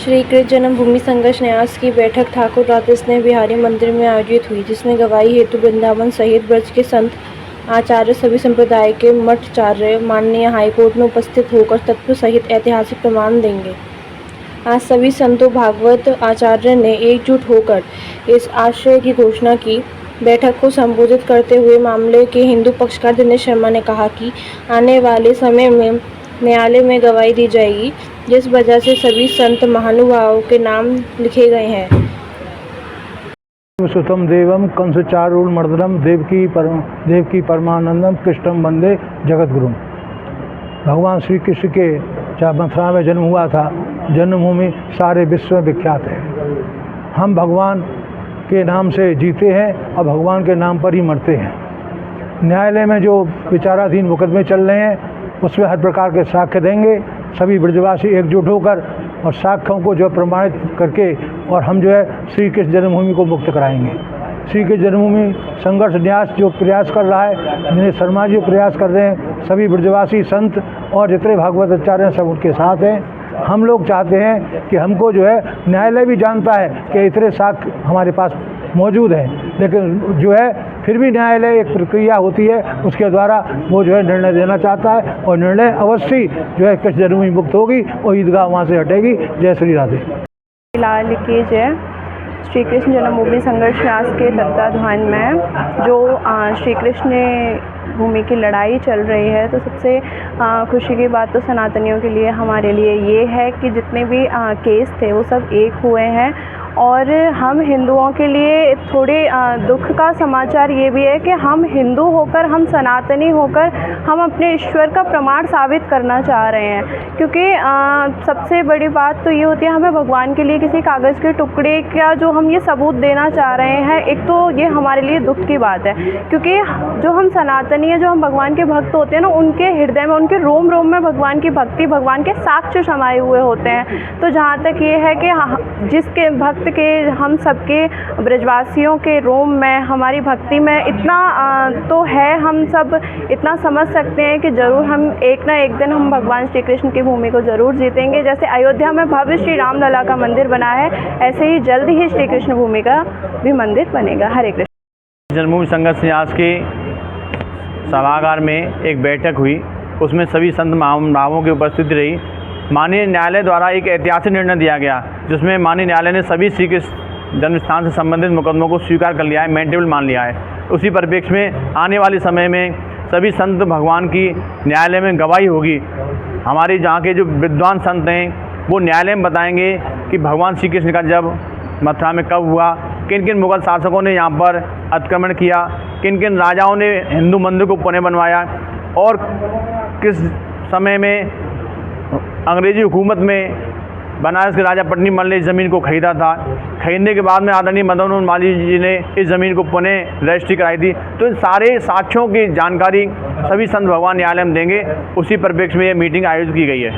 श्री कृष्ण जन्मभूमि संघर्ष न्यास की बैठक ठाकुर राधा स्नेह बिहारी मंदिर में आयोजित हुई, जिसमें गवाही हेतु वृंदावन सहित ब्रज के संत आचार्य सभी संप्रदाय के मठाचार्य माननीय हाईकोर्ट में उपस्थित होकर तत्व सहित ऐतिहासिक प्रमाण देंगे। आज सभी संतों भागवत आचार्य ने एकजुट होकर इस आशय की घोषणा की। बैठक को संबोधित करते हुए मामले के हिंदू पक्षकार दिनेश शर्मा ने कहा कि आने वाले समय में न्यायालय में गवाही दी जाएगी, जिस वजह से सभी संत महानुभावों के नाम लिखे गए हैं। सुतम देवम कंसचारूढ़मर्दनम देवकी परमानंदम कृष्णम वंदे जगतगुरुम। भगवान श्री कृष्ण के जब मथुरा में जन्म हुआ था, जन्मभूमि सारे विश्व में विख्यात है। हम भगवान के नाम से जीते हैं और भगवान के नाम पर ही मरते हैं। न्यायालय में जो विचाराधीन मुकदमे चल रहे हैं उसमें हर प्रकार के साक्ष्य देंगे। सभी ब्रजवासी एकजुट होकर और साक्ष्यों को जो प्रमाणित करके और हम जो है श्री कृष्ण जन्मभूमि को मुक्त कराएंगे। श्री कृष्ण जन्मभूमि संघर्ष न्यास जो प्रयास कर रहा है, दिनेश शर्मा जी प्रयास कर रहे हैं, सभी ब्रजवासी संत और जितने भागवत आचार्य हैं सब उनके साथ हैं। हम लोग चाहते हैं कि हमको जो है न्यायालय भी जानता है कि इतने साक्ष्य हमारे पास मौजूद है, लेकिन जो है फिर भी न्यायालय एक प्रक्रिया होती है, उसके द्वारा वो जो है निर्णय देना चाहता है और निर्णय अवश्य जो है कृष्ण जन्मभूमि मुक्त होगी और ईदगाह वहाँ से हटेगी। जय श्री राधे लाल की जय। श्री कृष्ण जन्मभूमि संघर्ष न्यास के तत्वाधान में जो श्री कृष्ण भूमि की लड़ाई चल रही है, तो सबसे खुशी की बात तो सनातनियों के लिए हमारे लिए ये है कि जितने भी केस थे वो सब एक हुए हैं। और हम हिंदुओं के लिए थोड़े दुख का समाचार ये भी है कि हम हिंदू होकर, हम सनातनी होकर हम अपने ईश्वर का प्रमाण साबित करना चाह रहे हैं। क्योंकि सबसे बड़ी बात तो ये होती है, हमें भगवान के लिए किसी कागज़ के टुकड़े का जो हम ये सबूत देना चाह रहे हैं, एक तो ये हमारे लिए दुख की बात है। क्योंकि जो हम सनातनी है, जो हम भगवान के भक्त होते हैं ना, उनके हृदय में, उनके रोम रोम में भगवान की भक्ति, भगवान के साक्ष्य समाये हुए होते हैं। तो जहाँ तक ये है कि जिसके भक्त के हम सबके ब्रजवासियों के रोम में, हमारी भक्ति में इतना तो है, हम सब इतना समझ सकते हैं कि ज़रूर हम एक ना एक दिन हम भगवान श्री कृष्ण की भूमि को ज़रूर जीतेंगे। जैसे अयोध्या में भव्य श्री रामलला का मंदिर बना है, ऐसे ही जल्द ही श्री कृष्ण भूमि का भी मंदिर बनेगा। हरे कृष्ण। जन्मभूमि संघर्ष न्यास के सभागार में एक बैठक हुई, उसमें सभी संत महानुभावों की उपस्थिति रही। माननीय न्यायालय द्वारा एक ऐतिहासिक निर्णय दिया गया, जिसमें माननीय न्यायालय ने सभी श्री कृष्ण जन्म स्थान से संबंधित मुकदमों को स्वीकार कर लिया है, मेंटेबल मान लिया है। उसी परिप्रेक्ष्य में आने वाले समय में सभी संत भगवान की न्यायालय में गवाही होगी। हमारे जहाँ के जो विद्वान संत हैं वो न्यायालय में बताएंगे कि भगवान श्री कृष्ण का जब मथुरा में कब हुआ, किन किन मुगल शासकों ने यहाँ पर अतिक्रमण किया, किन किन राजाओं ने हिंदू मंदिर को पुनः बनवाया और किस समय में अंग्रेजी हुकूमत में बनारस के राजा पटनी मल ने इस ज़मीन को खरीदा था। खरीदने के बाद में आदरणीय मदन मोहन मालवीय जी ने इस ज़मीन को पुनः रजिस्ट्री कराई थी। तो इन सारे साक्ष्यों की जानकारी सभी संत भगवान न्यायालय में देंगे। उसी परिप्रेक्ष्य में ये मीटिंग आयोजित की गई है।